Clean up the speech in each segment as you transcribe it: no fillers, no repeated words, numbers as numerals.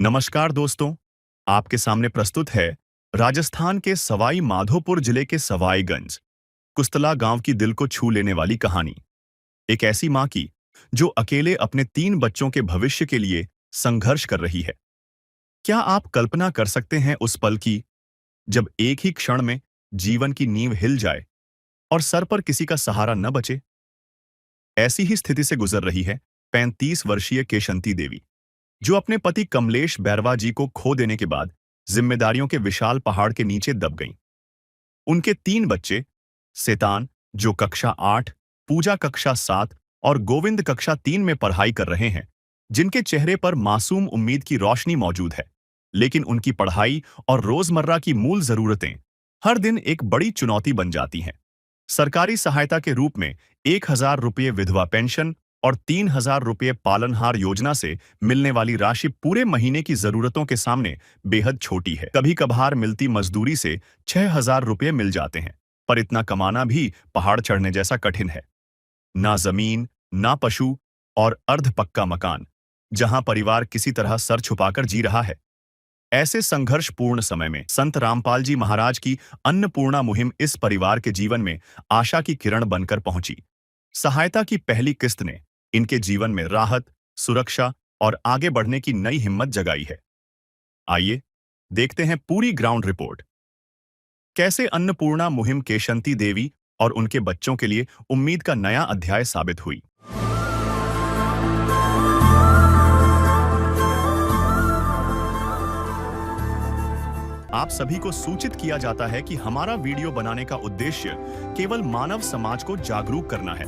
नमस्कार दोस्तों, आपके सामने प्रस्तुत है राजस्थान के सवाई माधोपुर जिले के सवाईगंज कुस्तला गांव की दिल को छू लेने वाली कहानी। एक ऐसी मां की जो अकेले अपने 3 बच्चों के भविष्य के लिए संघर्ष कर रही है। क्या आप कल्पना कर सकते हैं उस पल की जब एक ही क्षण में जीवन की नींव हिल जाए और सर पर किसी का सहारा न बचे? ऐसी ही स्थिति से गुजर रही है 35 वर्षीय केशंती देवी, जो अपने पति कमलेश बैरवा जी को खो देने के बाद जिम्मेदारियों के विशाल पहाड़ के नीचे दब गईं। उनके 3 बच्चे, सेतान जो कक्षा 8, पूजा कक्षा 7 और गोविंद कक्षा 3 में पढ़ाई कर रहे हैं, जिनके चेहरे पर मासूम उम्मीद की रोशनी मौजूद है, लेकिन उनकी पढ़ाई और रोजमर्रा की मूल जरूरतें हर दिन एक बड़ी चुनौती बन जाती हैं। सरकारी सहायता के रूप में 1,000 रुपये विधवा पेंशन और 3,000 रुपये पालनहार योजना से मिलने वाली राशि पूरे महीने की जरूरतों के सामने बेहद छोटी है। कभी कभार मिलती मजदूरी से 6,000 रुपये मिल जाते हैं, पर इतना कमाना भी पहाड़ चढ़ने जैसा कठिन है। ना जमीन, ना पशु और अर्ध पक्का मकान, जहां परिवार किसी तरह सर छुपाकर जी रहा है। ऐसे संघर्षपूर्ण समय में संत रामपाल जी महाराज की अन्नपूर्णा मुहिम इस परिवार के जीवन में आशा की किरण बनकर पहुंची। सहायता की पहली किस्त ने इनके जीवन में राहत, सुरक्षा और आगे बढ़ने की नई हिम्मत जगाई है। आइए देखते हैं पूरी ग्राउंड रिपोर्ट। कैसे अन्नपूर्णा मुहिम केशंती देवी और उनके बच्चों के लिए उम्मीद का नया अध्याय साबित हुई। आप सभी को सूचित किया जाता है कि हमारा वीडियो बनाने का उद्देश्य केवल मानव समाज को जागरूक करना है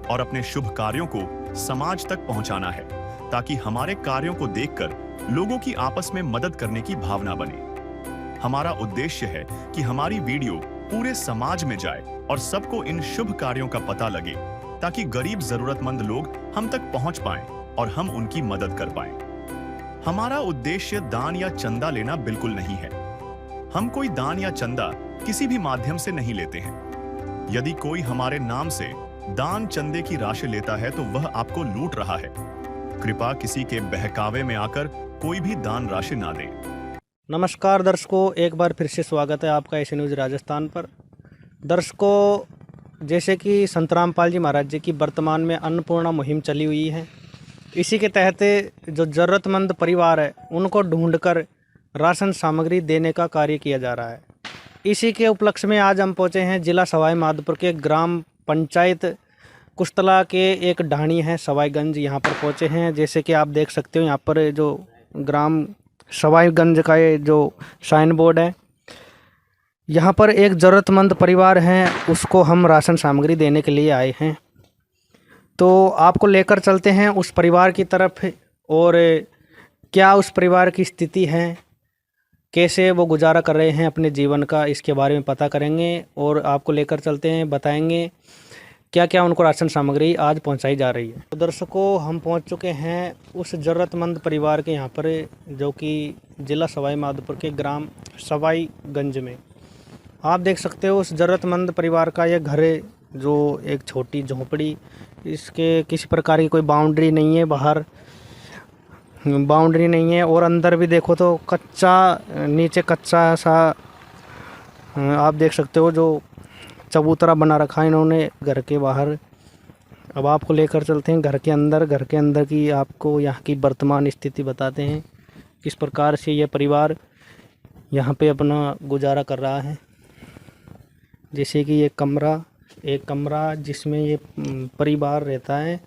और अपने शुभ कार्यों को समाज तक पहुंचाना है, ताकि हमारे कार्यों को देखकर लोगों की आपस में मदद करने की भावना बने। हमारा उद्देश्य है कि हमारी वीडियो पूरे समाज में जाए और सबको इन शुभ कार्यों का पता लगे, ताकि गरीब जरूरतमंद लोग हम तक पहुंच पाएं और हम उनकी मदद कर पाएं। हमारा उद्देश्य दान या चंदा लेना बिल्कुल नहीं है। हम कोई दान या चंदा किसी भी माध्यम से नहीं लेते हैं। यदि कोई हमारे नाम से दान चंदे की राशि लेता है तो वह आपको लूट रहा है। कृपया किसी के बहकावे में आकर कोई भी दान राशि ना दें। नमस्कार दर्शकों, एक बार फिर से स्वागत है आपका एस न्यूज़ राजस्थान पर। दर्शकों, जैसे कि संत रामपाल जी महाराज जी की वर्तमान में अन्नपूर्णा मुहिम चली हुई है, इसी के तहत जो ज़रूरतमंद परिवार है उनको ढूंढकर राशन सामग्री देने का कार्य किया जा रहा है। इसी के उपलक्ष्य में आज हम पहुंचे हैं जिला सवाई माधोपुर के ग्राम पंचायत कुस्तला के एक ढाणी है सवाईगंज, यहाँ पर पहुंचे हैं। जैसे कि आप देख सकते हो, यहाँ पर जो ग्राम सवाईगंज का ये जो साइन बोर्ड है, यहाँ पर एक ज़रूरतमंद परिवार है, उसको हम राशन सामग्री देने के लिए आए हैं। तो आपको लेकर चलते हैं उस परिवार की तरफ, और क्या उस परिवार की स्थिति है, कैसे वो गुजारा कर रहे हैं अपने जीवन का, इसके बारे में पता करेंगे और आपको लेकर चलते हैं, बताएंगे क्या क्या उनको राशन सामग्री आज पहुंचाई जा रही है। तो दर्शकों, हम पहुंच चुके हैं उस ज़रूरतमंद परिवार के यहाँ पर, जो कि जिला सवाई माधोपुर के ग्राम सवाईगंज में। आप देख सकते हो उस ज़रूरतमंद परिवार का यह घर है, जो एक छोटी झोंपड़ी, इसके किसी प्रकार की कोई बाउंड्री नहीं है, बाहर बाउंड्री नहीं है, और अंदर भी देखो तो कच्चा, नीचे कच्चा सा आप देख सकते हो जो चबूतरा बना रखा है इन्होंने घर के बाहर। अब आपको लेकर चलते हैं घर के अंदर। घर के अंदर की आपको यहाँ की वर्तमान स्थिति बताते हैं, किस प्रकार से यह परिवार यहाँ पे अपना गुजारा कर रहा है। जैसे कि एक कमरा जिसमें ये परिवार रहता है,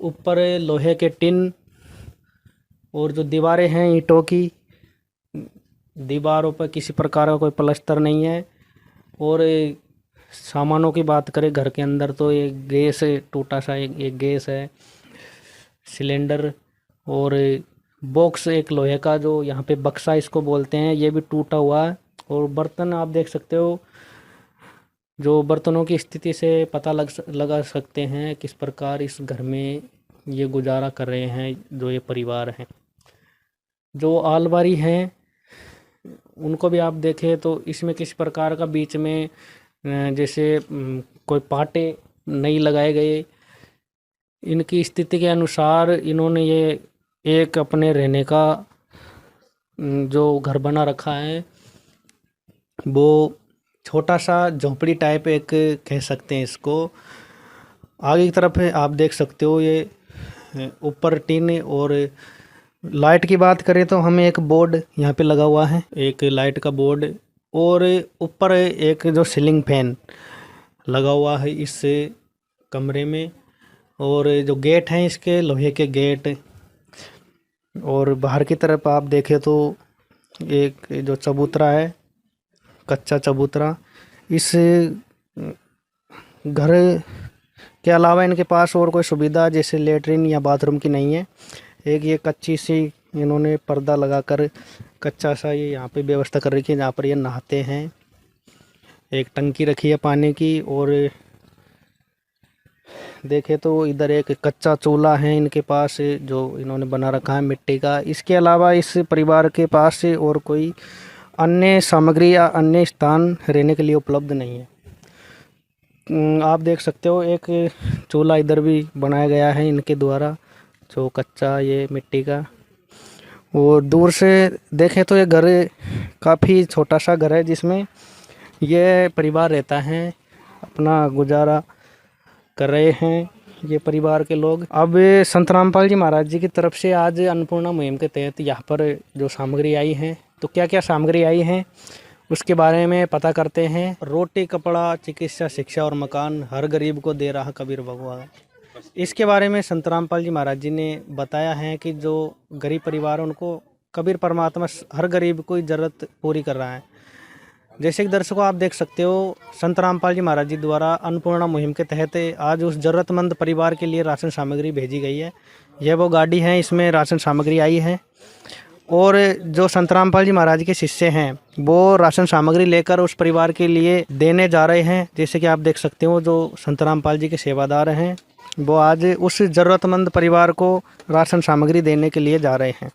ऊपर लोहे के टिन, और जो दीवारें हैं ईंटों की, दीवारों पर किसी प्रकार का कोई प्लास्टर नहीं है। और सामानों की बात करें घर के अंदर तो एक गैस है, टूटा सा एक गैस है, सिलेंडर, और बॉक्स एक लोहे का, जो यहाँ पे बक्सा इसको बोलते हैं, ये भी टूटा हुआ है। और बर्तन आप देख सकते हो, जो बर्तनों की स्थिति से पता लगा सकते हैं किस प्रकार इस घर में ये गुजारा कर रहे हैं जो ये परिवार हैं। जो आलमारी हैं उनको भी आप देखें तो इसमें किस प्रकार का बीच में जैसे कोई पाटे नहीं लगाए गए। इनकी स्थिति के अनुसार इन्होंने ये एक अपने रहने का जो घर बना रखा है वो छोटा सा झोपड़ी टाइप एक कह सकते हैं इसको। आगे की तरफ है, आप देख सकते हो ये ऊपर टीन। और लाइट की बात करें तो हमें एक बोर्ड यहाँ पे लगा हुआ है, एक लाइट का बोर्ड। और ऊपर एक जो सीलिंग फैन लगा हुआ है इस कमरे में। और जो गेट हैं इसके लोहे के गेट। और बाहर की तरफ आप देखें तो एक जो चबूतरा है, कच्चा चबूतरा। इस घर के अलावा इनके पास और कोई सुविधा जैसे लेटरिन या बाथरूम की नहीं है। एक ये कच्ची सी इन्होंने पर्दा लगाकर कच्चा सा ये यहाँ पे व्यवस्था कर रखी है जहाँ पर ये नहाते हैं। एक टंकी रखी है पानी की। और देखे तो इधर एक कच्चा चूल्हा है इनके पास जो इन्होंने बना रखा है मिट्टी का। इसके अलावा इस परिवार के पास और कोई अन्य सामग्री या अन्य स्थान रहने के लिए उपलब्ध नहीं है। आप देख सकते हो एक चूल्हा इधर भी बनाया गया है इनके द्वारा, जो कच्चा ये मिट्टी का। और दूर से देखें तो ये घर काफ़ी छोटा सा घर है जिसमें ये परिवार रहता है, अपना गुजारा कर रहे हैं ये परिवार के लोग। अब संत रामपाल जी महाराज जी की तरफ से आज अन्नपूर्णा मुहिम के तहत यहाँ पर जो सामग्री आई है, तो क्या क्या सामग्री आई है उसके बारे में पता करते हैं। रोटी, कपड़ा, चिकित्सा, शिक्षा और मकान हर गरीब को दे रहा कबीर भगवान। इसके बारे में संत रामपाल जी महाराज जी ने बताया है कि जो गरीब परिवार है उनको कबीर परमात्मा हर गरीब को ज़रूरत पूरी कर रहा है। जैसे कि दर्शकों आप देख सकते हो, संत रामपाल जी महाराज जी द्वारा अन्नपूर्णा मुहिम के तहत आज उस ज़रूरतमंद परिवार के लिए राशन सामग्री भेजी गई है। यह वो गाड़ी है, इसमें राशन सामग्री आई है। और जो संत रामपाल जी महाराज के शिष्य हैं वो राशन सामग्री लेकर उस परिवार के लिए देने जा रहे हैं। जैसे कि आप देख सकते हो, जो संत रामपाल जी के सेवादार हैं वो आज उस ज़रूरतमंद परिवार को राशन सामग्री देने के लिए जा रहे हैं।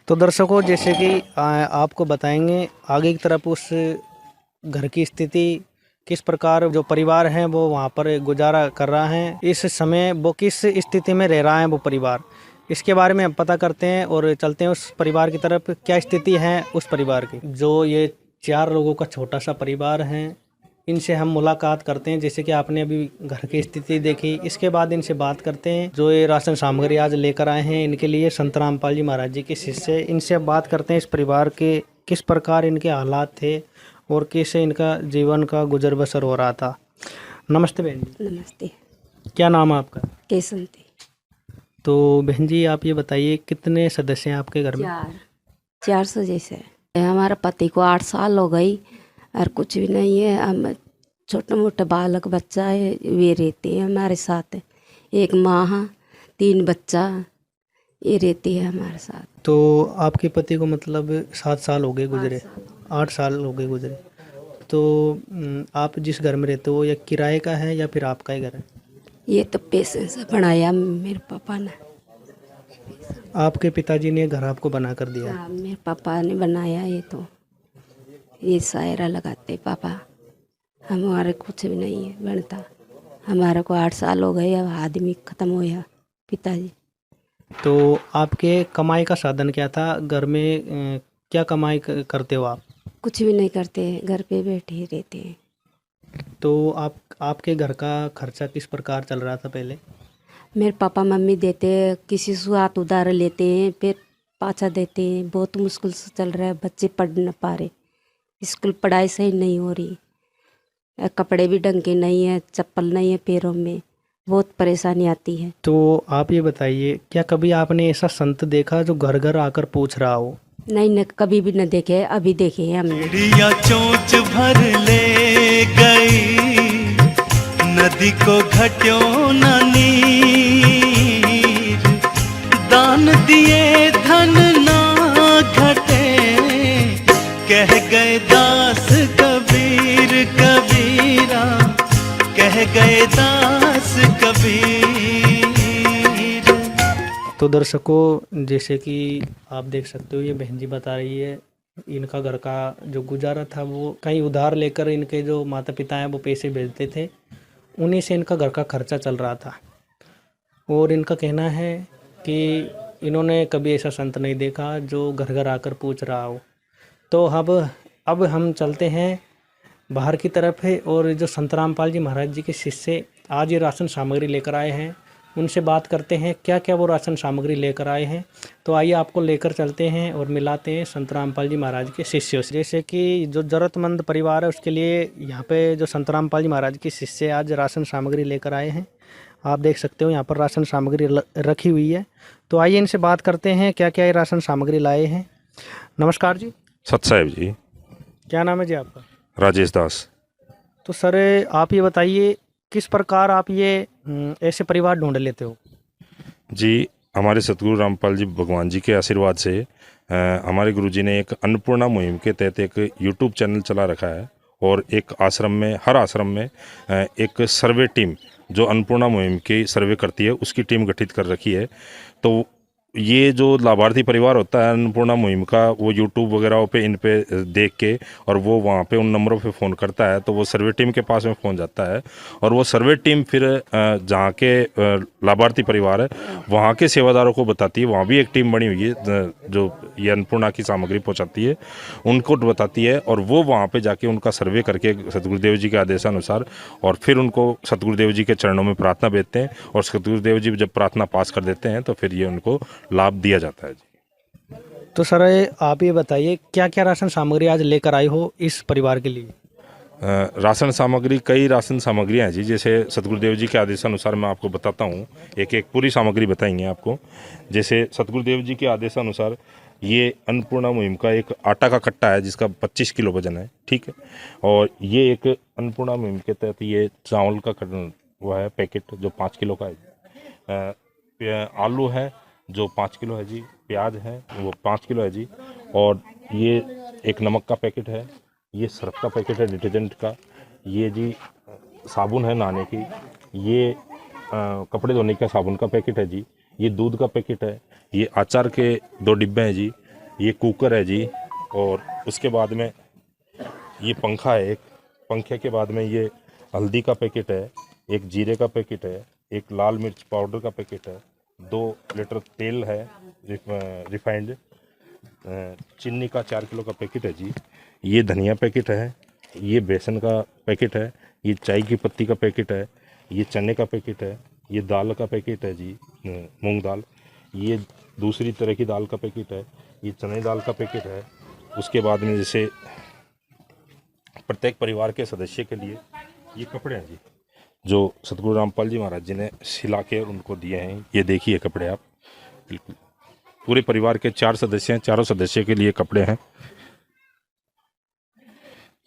तो दर्शकों, जैसे कि आपको बताएंगे आगे की तरफ उस घर की स्थिति किस प्रकार जो परिवार है वो वहाँ पर गुजारा कर रहा है, इस समय वो किस स्थिति में रह रहा है वो परिवार, इसके बारे में हम पता करते हैं और चलते हैं उस परिवार की तरफ। क्या स्थिति है उस परिवार की। जो ये 4 लोगों का छोटा सा परिवार है, इनसे हम मुलाकात करते हैं। जैसे कि आपने अभी घर की स्थिति देखी, इसके बाद इनसे बात करते हैं। जो ये राशन सामग्री आज लेकर आए हैं इनके लिए संत रामपाल जी महाराज जी के शिष्य, इनसे बात करते हैं इस परिवार के किस प्रकार इनके हालात थे और कैसे इनका जीवन का गुजर बसर हो रहा था। नमस्ते बहन जी। नमस्ते। क्या नाम है आपका? केसंती। तो बहन जी आप ये बताइए कितने सदस्य हैं आपके घर में? 400 जैसे। हमारा पति को 8 साल हो गई और कुछ भी नहीं है। हम छोटा मोटा बालक बच्चा है, वे रहते हैं हमारे साथ। एक माँ, 3 बच्चा, ये रहती है हमारे साथ। तो आपके पति को मतलब 7 साल हो गए गुजरे? 8 साल हो गए गुजरे। तो आप जिस घर में रहते हो ये किराए का है या फिर आपका ही घर है? ये तो पैसे से बनाया मेरे पापा ने। आपके पिताजी ने घर आपको बना कर दिया? हाँ, मेरे पापा ने बनाया। ये तो ये शायरा लगाते पापा। हमारे कुछ भी नहीं है बनता। हमारे को 8 साल हो गए, अब आदमी ख़त्म हो गया पिताजी। तो आपके कमाई का साधन क्या था घर में? क्या कमाई करते हो आप? कुछ भी नहीं करते, घर पे बैठे ही रहते हैं। तो आपके घर का खर्चा किस प्रकार चल रहा था पहले? मेरे पापा मम्मी देते, किसी से हाथ उधार लेते हैं फिर पाछा देते हैं। बहुत मुश्किल से चल रहा है, बच्चे पढ़ न पा रहे, स्कूल पढ़ाई सही नहीं हो रही, कपड़े भी ढंग के नहीं है, चप्पल नहीं है पैरों में, बहुत परेशानी आती है। तो आप ये बताइए, क्या कभी आपने ऐसा संत देखा जो घर घर आकर पूछ रहा हो? नहीं न, कभी भी न देखे, अभी देखे हैं हमने। चिड़िया चोंच भर ले गई, नदी को घट्यो न नीर, दान दिए धन ना घटे, कह गए दास कबीर कबीरा, कह गए दास कबीर। तो दर्शकों, जैसे कि आप देख सकते हो ये बहन जी बता रही है इनका घर का जो गुजारा था वो कहीं उधार लेकर इनके जो माता पिता हैं वो पैसे भेजते थे, उन्हीं से इनका घर का खर्चा चल रहा था। और इनका कहना है कि इन्होंने कभी ऐसा संत नहीं देखा जो घर घर आकर पूछ रहा हो। तो अब हम चलते हैं बाहर की तरफ है, और जो संत रामपाल जी महाराज जी के शिष्य आज ये राशन सामग्री लेकर आए हैं, उनसे बात करते हैं क्या क्या वो राशन सामग्री लेकर आए हैं। तो आइए आपको लेकर चलते हैं और मिलाते हैं संत रामपाल जी महाराज के शिष्यों से। जैसे कि जो ज़रूरतमंद परिवार है उसके लिए यहाँ पे जो संत रामपाल जी महाराज के शिष्य आज राशन सामग्री लेकर आए हैं। आप देख सकते हो यहाँ पर राशन सामग्री रखी हुई है। तो आइए इनसे बात करते हैं क्या क्या ये राशन सामग्री लाए हैं। नमस्कार जी। सत साहेब जी। क्या नाम है जी आपका? राजेश दास। तो सर आप ये बताइए किस प्रकार आप ये ऐसे परिवार ढूंढ लेते हो? जी, हमारे सतगुरु रामपाल जी भगवान जी के आशीर्वाद से हमारे गुरुजी ने एक अन्नपूर्णा मुहिम के तहत एक यूट्यूब चैनल चला रखा है, और एक आश्रम में, हर आश्रम में एक सर्वे टीम जो अन्नपूर्णा मुहिम की सर्वे करती है उसकी टीम गठित कर रखी है। तो ये जो लाभार्थी परिवार होता है अन्नपूर्णा मुहिम का, वो यूट्यूब वगैरह पे इन पे देख के और वो वहाँ पे उन नंबरों पे फ़ोन करता है, तो वो सर्वे टीम के पास में फ़ोन जाता है, और वो सर्वे टीम फिर जहाँ के लाभार्थी परिवार है वहाँ के सेवादारों को बताती है। वहाँ भी एक टीम बनी हुई है जो ये अन्नपूर्णा की सामग्री पहुँचाती है, उनको बताती है, और वो वहाँ पर जाके उनका सर्वे करके सतगुरुदेव जी के आदेशानुसार और फिर उनको सतगुरुदेव जी के चरणों में प्रार्थना भेजते हैं, और सतगुरुदेव जी जब प्रार्थना पास कर देते हैं तो फिर ये उनको लाभ दिया जाता है जी। तो सर आप ये बताइए क्या क्या राशन सामग्री आज लेकर आए हो इस परिवार के लिए? राशन सामग्री, कई राशन सामग्रियाँ हैं जी। जैसे सतगुरुदेव जी के आदेशानुसार मैं आपको बताता हूँ, एक एक पूरी सामग्री बताएंगे आपको। जैसे सतगुरुदेव जी के आदेशानुसार ये अन्नपूर्णा मुहिम का एक आटा का कट्टा है जिसका 25 किलो वजन है, ठीक है। और ये एक अन्नपूर्णा मुहिम के तहत ये चावल का वो है पैकेट जो 5 किलो का है। आलू है जो 5 किलो है जी, प्याज है वो 5 किलो है जी, और ये एक नमक का पैकेट है, ये सर्फ का पैकेट है डिटर्जेंट का, ये जी साबुन है नहाने की, ये कपड़े धोने का साबुन का पैकेट है जी, ये दूध का पैकेट है, ये अचार के 2 डिब्बे हैं जी, ये कुकर है जी, और उसके बाद में ये पंखा है एक, पंखे के बाद में ये हल्दी का पैकेट है, एक जीरे का पैकेट है, एक लाल मिर्च पाउडर का पैकेट है, 2 लीटर तेल है रिफाइंड, चीनी का 4 किलो का पैकेट है जी, ये धनिया पैकेट है, ये बेसन का पैकेट है, ये चाय की पत्ती का पैकेट है, ये चने का पैकेट है, ये दाल का पैकेट है जी, मूंग दाल, ये दूसरी तरह की दाल का पैकेट है, ये चने दाल का पैकेट है। उसके बाद में जैसे प्रत्येक परिवार के सदस्य के लिए ये कपड़े हैं जी जो सतगुरु रामपाल जी महाराज जी ने सिला के उनको दिए हैं। ये देखिए कपड़े आप, बिल्कुल पूरे परिवार के 4 सदस्य हैं, चारों सदस्य के लिए कपड़े हैं।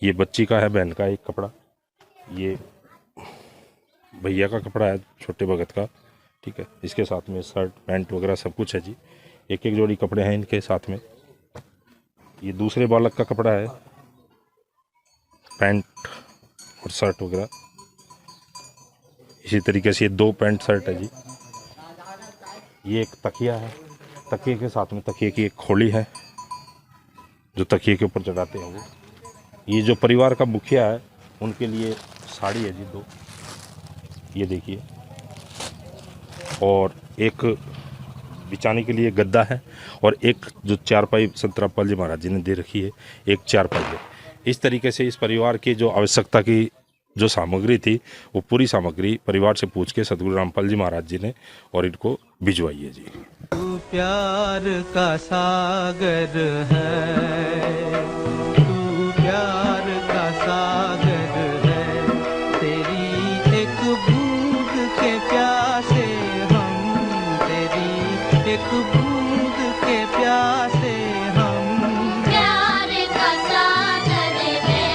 ये बच्ची का है, बहन का एक कपड़ा, ये भैया का कपड़ा है छोटे भगत का, ठीक है। इसके साथ में शर्ट पैंट वगैरह सब कुछ है जी, एक एक जोड़ी कपड़े हैं इनके साथ में। ये दूसरे बालक का कपड़ा है, पैंट और शर्ट वगैरह। इसी तरीके से ये 2 पैंट शर्ट है जी। ये एक तकिया है, तकिए के साथ में तकिए की एक खोली है जो तकिए के ऊपर चढ़ाते हैं वो। ये जो परिवार का मुखिया है उनके लिए साड़ी है जी 2, ये देखिए। और एक बिछाने के लिए गद्दा है, और एक जो चारपाई संत रामपाल जी महाराज जी ने दे रखी है, एक चारपाई है। इस तरीके से इस परिवार की जो आवश्यकता की जो सामग्री थी वो पूरी सामग्री परिवार से पूछ के सतगुरु रामपाल जी महाराज जी ने और इनको भिजवाई है जी। तू प्यार का सागर है, तू प्यार का सागर है, तेरी एक बूंद के प्यासे हम, तेरी एक बूंद के प्यासे हम। प्यार का सागर है,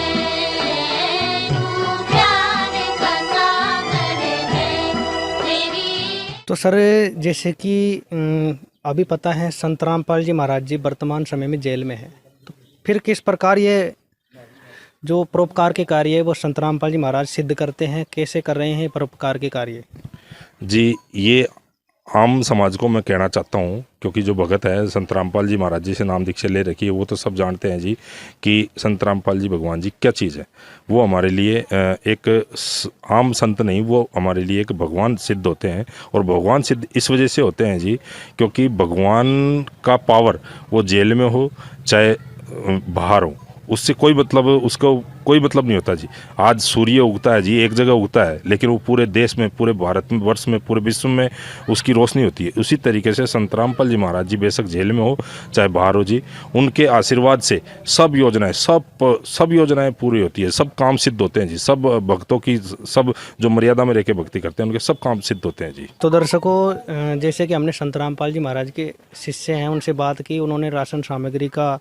तू प्यार का सागर है तेरी। तो सर जैसे कि अभी पता है संत रामपाल जी महाराज जी वर्तमान समय में जेल में है, तो फिर किस प्रकार ये जो परोपकार के कार्य है वो संत रामपाल जी महाराज सिद्ध करते हैं, कैसे कर रहे हैं परोपकार के कार्य? जी, ये आम समाज को मैं कहना चाहता हूँ, क्योंकि जो भगत है संत रामपाल जी महाराज जी से नाम दीक्षा ले रखी है, वो तो सब जानते हैं जी कि संत रामपाल जी भगवान जी क्या चीज़ है। वो हमारे लिए एक आम संत नहीं, वो हमारे लिए एक भगवान सिद्ध होते हैं। और भगवान सिद्ध इस वजह से होते हैं जी, क्योंकि भगवान का पावर वो जेल में हो चाहे बाहर हो, उससे कोई मतलब, उसको कोई मतलब नहीं होता जी। आज सूर्य उगता है जी, एक जगह उगता है, लेकिन वो पूरे देश में, पूरे भारत में, वर्ष में, पूरे विश्व में उसकी रोशनी होती है। उसी तरीके से संत रामपाल जी महाराज जी बेशक जेल में हो चाहे बाहर हो जी, उनके आशीर्वाद से सब योजनाएं पूरी होती है, सब काम सिद्ध होते हैं जी। सब भक्तों की, सब जो मर्यादा में रह के भक्ति करते हैं, उनके सब काम सिद्ध होते हैं जी। तो दर्शकों, जैसे कि हमने संत रामपाल जी महाराज के शिष्य हैं, उनसे बात की, उन्होंने राशन सामग्री का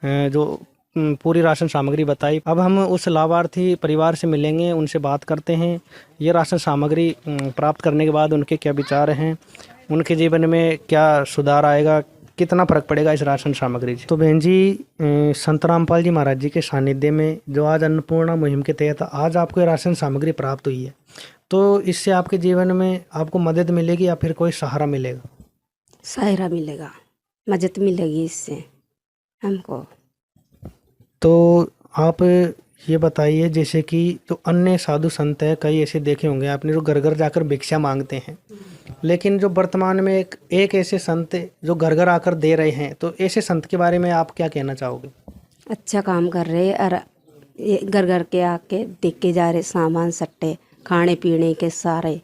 जो पूरी राशन सामग्री बताई। अब हम उस लाभार्थी परिवार से मिलेंगे, उनसे बात करते हैं। ये राशन सामग्री प्राप्त करने के बाद उनके क्या विचार हैं, उनके जीवन में क्या सुधार आएगा, कितना फर्क पड़ेगा इस राशन सामग्री से। तो बहन जी, संत रामपाल जी महाराज जी के सानिध्य में जो आज अन्नपूर्णा मुहिम के तहत आज आपको ये राशन सामग्री प्राप्त हुई है, तो इससे आपके जीवन में आपको मदद मिलेगी या फिर कोई सहारा मिलेगा? सहारा मिलेगा, मदद मिलेगी इससे हमको। तो आप ये बताइए, जैसे कि जो अन्य साधु संत है, कई ऐसे देखे होंगे आपने जो घर घर जाकर भिक्षा मांगते हैं, लेकिन जो वर्तमान में एक ऐसे संत जो घर घर आकर दे रहे हैं, तो ऐसे संत के बारे में आप क्या कहना चाहोगे? अच्छा काम कर रहे और ये घर घर के आके देख के जा रहे, सामान सट्टे खाने पीने के सारे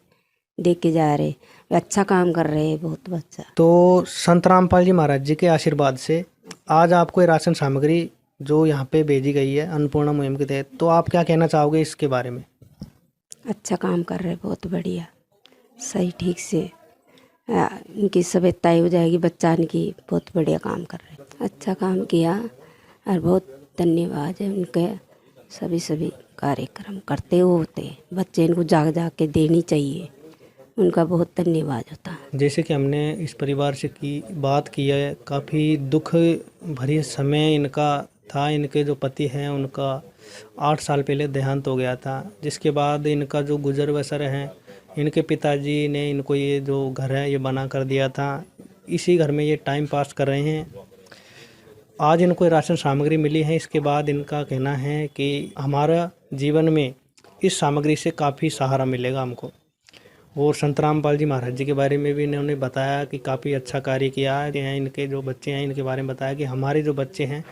देख के जा रहे, अच्छा काम कर रहे हैं, बहुत अच्छा। तो संत रामपाल जी महाराज जी के आशीर्वाद से आज आपको ये राशन सामग्री जो यहाँ पे भेजी गई है अन्नपूर्णा मुहिम के तहत, तो आप क्या कहना चाहोगे इसके बारे में? अच्छा काम कर रहे, बहुत बढ़िया, सही ठीक से इनकी सभ्यताएँ हो जाएगी, बच्चा इनकी बहुत बढ़िया काम कर रहे, अच्छा काम किया और बहुत धन्यवाद है उनके। सभी कार्यक्रम करते होते बच्चे इनको जाग जाग के देनी चाहिए, उनका बहुत धन्यवाद होता है। जैसे कि हमने इस परिवार से बात की है, काफ़ी दुख भरी समय इनका था। इनके जो पति हैं उनका 8 साल पहले देहांत हो गया था, जिसके बाद इनका जो गुजर बसर है, इनके पिताजी ने इनको ये जो घर है ये बना कर दिया था। इसी घर में ये टाइम पास कर रहे हैं। आज इनको ये राशन सामग्री मिली है, इसके बाद इनका कहना है कि हमारा जीवन में इस सामग्री से काफ़ी सहारा मिलेगा हमको। और संत रामपाल जी महाराज जी के बारे में भी इन्होंने बताया कि काफ़ी अच्छा कार्य किया है। इनके जो बच्चे हैं इनके बारे में बताया कि हमारे जो बच्चे हैं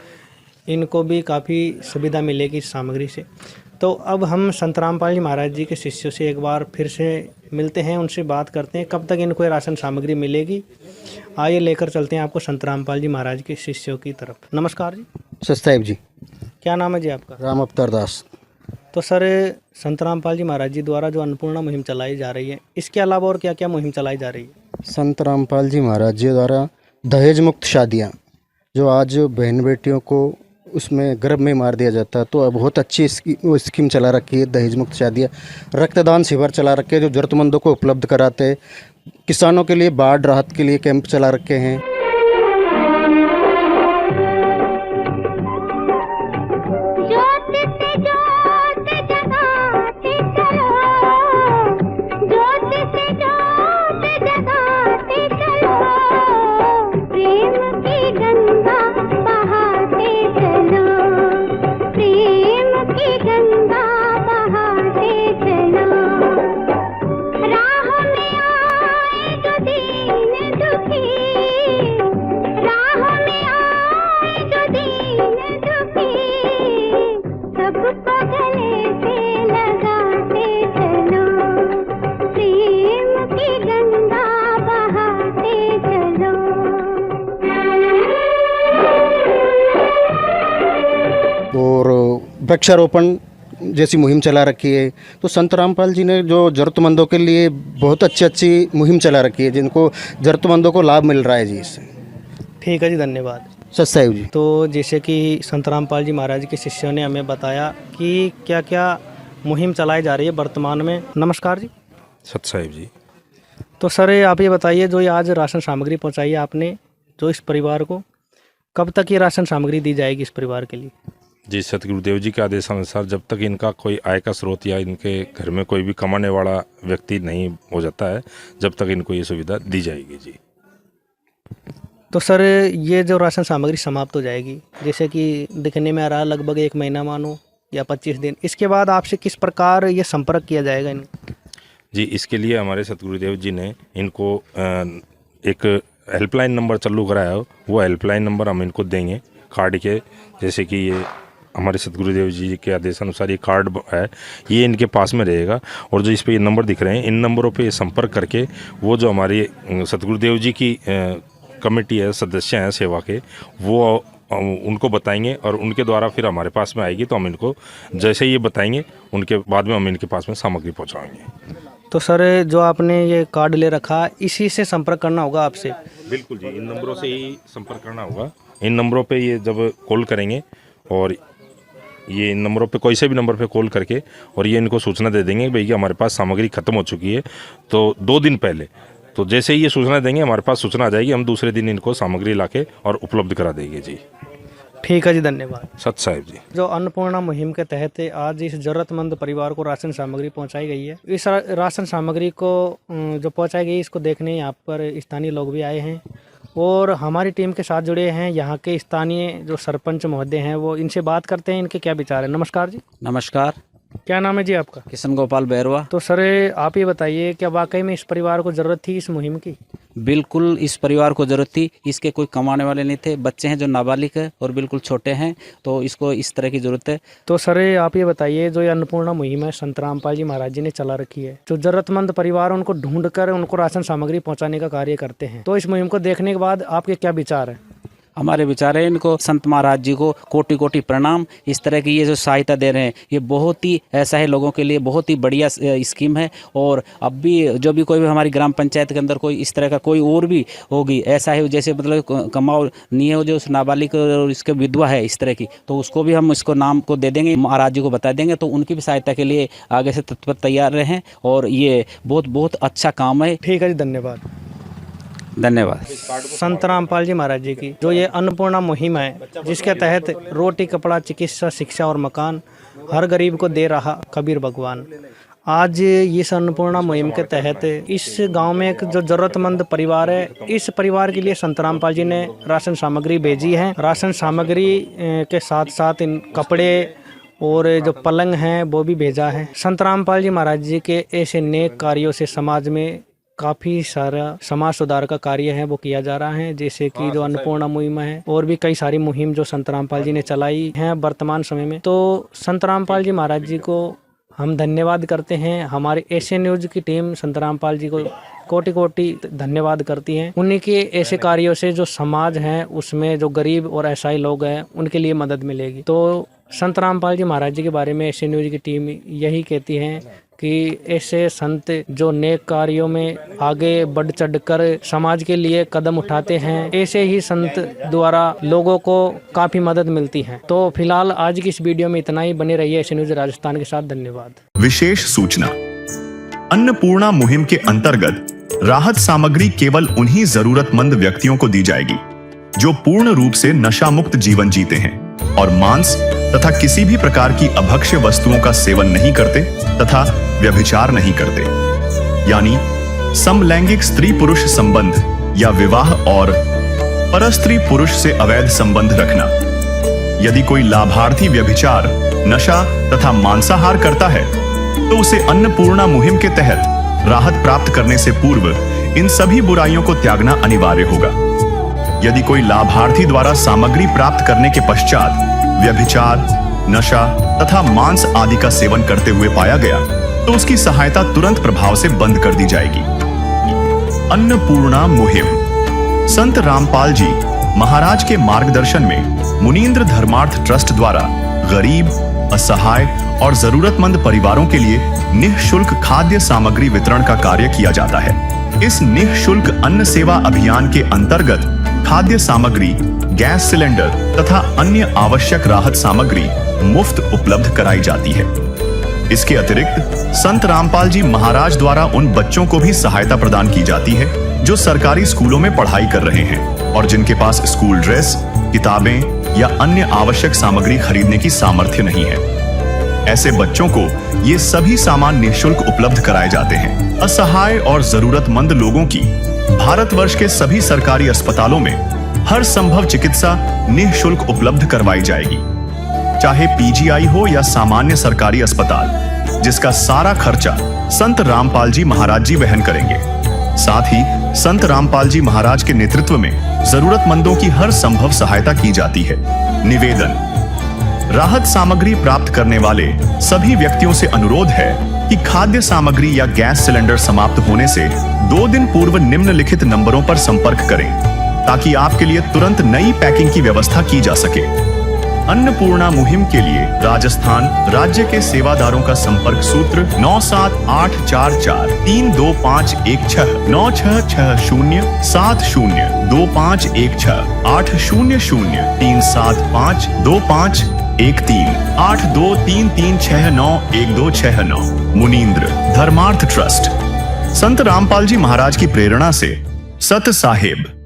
इनको भी काफ़ी सुविधा मिलेगी इस सामग्री से। तो अब हम संत रामपाल जी महाराज जी के शिष्यों से एक बार फिर से मिलते हैं, उनसे बात करते हैं कब तक इनको ये राशन सामग्री मिलेगी। आइए लेकर चलते हैं आपको संत रामपाल जी महाराज के शिष्यों की तरफ। नमस्कार जी। सस्ताइब जी। क्या नाम है जी आपका? राम अवतार दास। तो सर, संत रामपाल जी महाराज जी द्वारा जो अन्नपूर्णा मुहिम चलाई जा रही है, इसके अलावा और क्या क्या मुहिम चलाई जा रही है? संत रामपाल जी महाराज जी द्वारा दहेज मुक्त शादियाँ, जो आज बहन बेटियों को उसमें गर्भ में मार दिया जाता है, तो बहुत अच्छी स्कीम चला रखी है, दहेज मुक्त शादियाँ। रक्तदान शिविर चला रखे हैं जो ज़रूरतमंदों को उपलब्ध कराते हैं। किसानों के लिए बाढ़ राहत के लिए कैंप चला रखे हैं। और वृक्षारोपण जैसी मुहिम चला रखी है। तो संत रामपाल जी ने जो ज़रूरतमंदों के लिए बहुत अच्छी मुहिम चला रखी है, जिनको ज़रूरतमंदों को लाभ मिल रहा है जी इससे। ठीक है जी, धन्यवाद। सत्साहिब जी। तो जैसे कि संत रामपाल जी महाराज के शिष्यों ने हमें बताया कि क्या क्या मुहिम चलाई जा रही है वर्तमान में। नमस्कार जी। सत्साहिब जी। तो सर, आप ये बताइए, जो ये आज राशन सामग्री पहुंचाई है आपने जो इस परिवार को, कब तक ये राशन सामग्री दी जाएगी इस परिवार के लिए? जी, सतगुरुदेव जी के आदेशानुसार जब तक इनका कोई आय का स्रोत या इनके घर में कोई भी कमाने वाला व्यक्ति नहीं हो जाता है, जब तक इनको ये सुविधा दी जाएगी जी। तो सर ये जो राशन सामग्री समाप्त हो जाएगी, जैसे कि दिखने में आ रहा है लगभग 1 महीना मानो या 25 दिन, इसके बाद आपसे किस प्रकार ये संपर्क किया जाएगा इनको? जी, इसके लिए हमारे सतगुरुदेव जी ने इनको एक हेल्पलाइन नंबर चालू कराया है। वो हेल्पलाइन नंबर हम इनको देंगे कार्ड के, जैसे कि ये हमारे सतगुरुदेव जी के आदेशानुसार ये कार्ड है, ये इनके पास में रहेगा। और जो इस पे ये नंबर दिख रहे हैं, इन नंबरों पे ये संपर्क करके वो जो हमारी सतगुरुदेव जी की कमेटी है, सदस्य हैं सेवा के, वो उनको बताएंगे और उनके द्वारा फिर हमारे पास में आएगी। तो हम इनको जैसे ये बताएंगे उनके बाद में हम इनके पास में सामग्री पहुँचाएँगे। तो सर जो आपने ये कार्ड ले रखा, इसी से संपर्क करना होगा आपसे? बिल्कुल जी, इन नंबरों से ही संपर्क करना होगा। इन नंबरों पे ये जब कॉल करेंगे और ये इन नंबरों पे कोई से भी नंबर पे कॉल करके और ये इनको सूचना दे देंगे भई कि हमारे पास सामग्री खत्म हो चुकी है, तो 2 दिन पहले, तो जैसे ही ये सूचना देंगे हमारे पास सूचना आ जाएगी, हम दूसरे दिन इनको सामग्री लाके और उपलब्ध करा देंगे जी। ठीक है जी, धन्यवाद। सत साहिब जी। जो अन्नपूर्णा मुहिम के तहत आज इस जरूरतमंद परिवार को राशन सामग्री पहुंचाई गई है, इस राशन सामग्री को जो पहुंचाई गई, इसको देखने यहाँ पर स्थानीय लोग भी आए हैं और हमारी टीम के साथ जुड़े हैं यहाँ के स्थानीय जो सरपंच महोदय हैं, वो इनसे बात करते हैं, इनके क्या विचार है। नमस्कार जी। नमस्कार, क्या नाम है जी आपका? किशन गोपाल बैरवा। तो सर आप ये बताइए, क्या वाकई में इस परिवार को ज़रूरत थी इस मुहिम की? बिल्कुल इस परिवार को ज़रूरत थी। इसके कोई कमाने वाले नहीं थे, बच्चे हैं जो नाबालिग है और बिल्कुल छोटे हैं, तो इसको इस तरह की ज़रूरत है। तो सर आप ये बताइए, जो ये अन्नपूर्णा मुहिम है संत रामपाल जी महाराज जी ने चला रखी है, जो ज़रूरतमंद परिवार उनको ढूंढ कर उनको राशन सामग्री पहुँचाने का कार्य करते हैं, तो इस मुहिम को देखने के बाद आपके क्या विचार है? हमारे विचार है, इनको संत महाराज जी को कोटि कोटि प्रणाम। इस तरह की ये जो सहायता दे रहे हैं, ये बहुत ही ऐसा है लोगों के लिए बहुत ही बढ़िया स्कीम है। और अब भी जो भी कोई भी हमारी ग्राम पंचायत के अंदर कोई इस तरह का कोई और भी होगी, ऐसा है जैसे मतलब कमाओ नहीं है, जो उस नाबालिग और इसके विधवा है इस तरह की, तो उसको भी हम इसको नाम को दे देंगे, महाराज जी को बता देंगे, तो उनकी भी सहायता के लिए आगे से तत्पर तैयार रहें। और ये बहुत बहुत अच्छा काम है। ठीक है जी, धन्यवाद। धन्यवाद। संत रामपाल जी महाराज जी की जो ये अन्नपूर्णा मुहिम है, जिसके तहत रोटी, कपड़ा, चिकित्सा, शिक्षा और मकान हर गरीब को दे रहा कबीर भगवान, आज इस अन्नपूर्णा मुहिम के तहत इस गांव में एक जो जरूरतमंद परिवार है, इस परिवार के लिए संत रामपाल जी ने राशन सामग्री भेजी है। राशन सामग्री के साथ साथ इन कपड़े और जो पलंग हैं वो भी भेजा है। संत रामपाल जी महाराज जी के ऐसे नेक कार्यों से समाज में काफ़ी सारा समाज सुधार का कार्य है वो किया जा रहा है, जैसे कि जो अन्नपूर्णा मुहिम है और भी कई सारी मुहिम जो संत रामपाल जी ने चलाई हैं वर्तमान समय में। तो संत रामपाल जी महाराज जी को हम धन्यवाद करते हैं। हमारे एशियन न्यूज़ की टीम संत रामपाल जी को कोटि कोटि धन्यवाद करती है। उन्हीं के ऐसे कार्यों से जो समाज है उसमें जो गरीब और असहाय लोग हैं उनके लिए मदद मिलेगी। तो संत रामपाल जी महाराज जी के बारे में एशियन न्यूज़ की टीम यही कहती है कि ऐसे संत जो नेक कार्यों में आगे बढ़ चढ़कर समाज के लिए कदम उठाते हैं, ऐसे ही संत द्वारा लोगों को काफ़ी मदद मिलती है। तो फिलहाल आज की इस वीडियो में इतना ही। बने रहिए एशियन न्यूज़ राजस्थान के साथ। धन्यवाद। विशेष सूचना, अन्नपूर्णा मुहिम के अंतर्गत राहत सामग्री केवल उन्हीं जरूरतमंद व्यक्तियों को दी जाएगी जो पूर्ण रूप से नशा मुक्त जीवन जीते हैं और मांस तथा किसी भी प्रकार की अभक्ष्य वस्तुओं का सेवन नहीं करते तथा व्यभिचार नहीं करते, यानी समलैंगिक स्त्री पुरुष संबंध या विवाह और परस्त्री पुरुष से अवैध संबंध रखना। यदि कोई लाभार्थी व्यभिचार, नशा तथा मांसाहार करता है तो उसे अन्नपूर्णा मुहिम के तहत राहत प्राप्त करने से पूर्व इन सभी बुराइयों को त्यागना अनिवार्य होगा। यदि कोई लाभार्थी द्वारा सामग्री प्राप्त करने के पश्चात व्यभिचार, नशा तथा मांस आदि का सेवन करते हुए पाया गया तो उसकी सहायता तुरंत प्रभाव से बंद कर दी जाएगी। अन्नपूर्णा मुहिम संत रामपाल जी महाराज के मार्गदर्शन में मुनीन्द्र धर्मार्थ ट्रस्ट द्वारा गरीब, असहाय और जरूरतमंद परिवारों के लिए निःशुल्क खाद्य सामग्री वितरण का कार्य किया जाता है। इस निःशुल्क अन्न सेवा अभियान के अंतर्गत खाद्य सामग्री, गैस सिलेंडर तथा अन्य आवश्यक राहत सामग्री मुफ्त उपलब्ध कराई जाती है। इसके अतिरिक्त संत रामपाल जी महाराज द्वारा उन बच्चों को भी सहायता प्रदान की जाती है जो सरकारी स्कूलों में पढ़ाई कर रहे हैं और जिनके पास स्कूल ड्रेस, किताबें या अन्य आवश्यक सामग्री खरीदने की सामर्थ्य नहीं है। ऐसे बच्चों को ये सभी सामान निःशुल्क उपलब्ध कराए जाते हैं। असहाय और जरूरतमंद लोगों की भारतवर्ष के सभी सरकारी अस्पतालों में हर संभव चिकित्सा निःशुल्क उपलब्ध करवाई जाएगी, चाहे पीजीआई हो या सामान्य सरकारी अस्पताल, जिसका सारा खर्चा संत रामपाल जी महाराज जी वहन करेंगे। साथ ही संत रामपाल जी महाराज के नेतृत्व में जरूरतमंदों की हर संभव सहायता की जाती है। निवेदन: राहत सामग्री प्राप्त करने वाले सभी व्यक्तियों से अनुरोध है कि खाद्य सामग्री या गैस सिलेंडर समाप्त होने से 2 दिन पूर्व निम्नलिखित नंबरों पर संपर्क करें, ताकि आपके लिए तुरंत नई पैकिंग की व्यवस्था की जा सके। अन्नपूर्णा मुहिम के लिए राजस्थान राज्य के सेवादारों का संपर्क सूत्र 9784432516 9660702516 80037525213 8233691269। मुनींद्र धर्मार्थ ट्रस्ट। संत रामपाल जी महाराज की प्रेरणा से सत साहिब।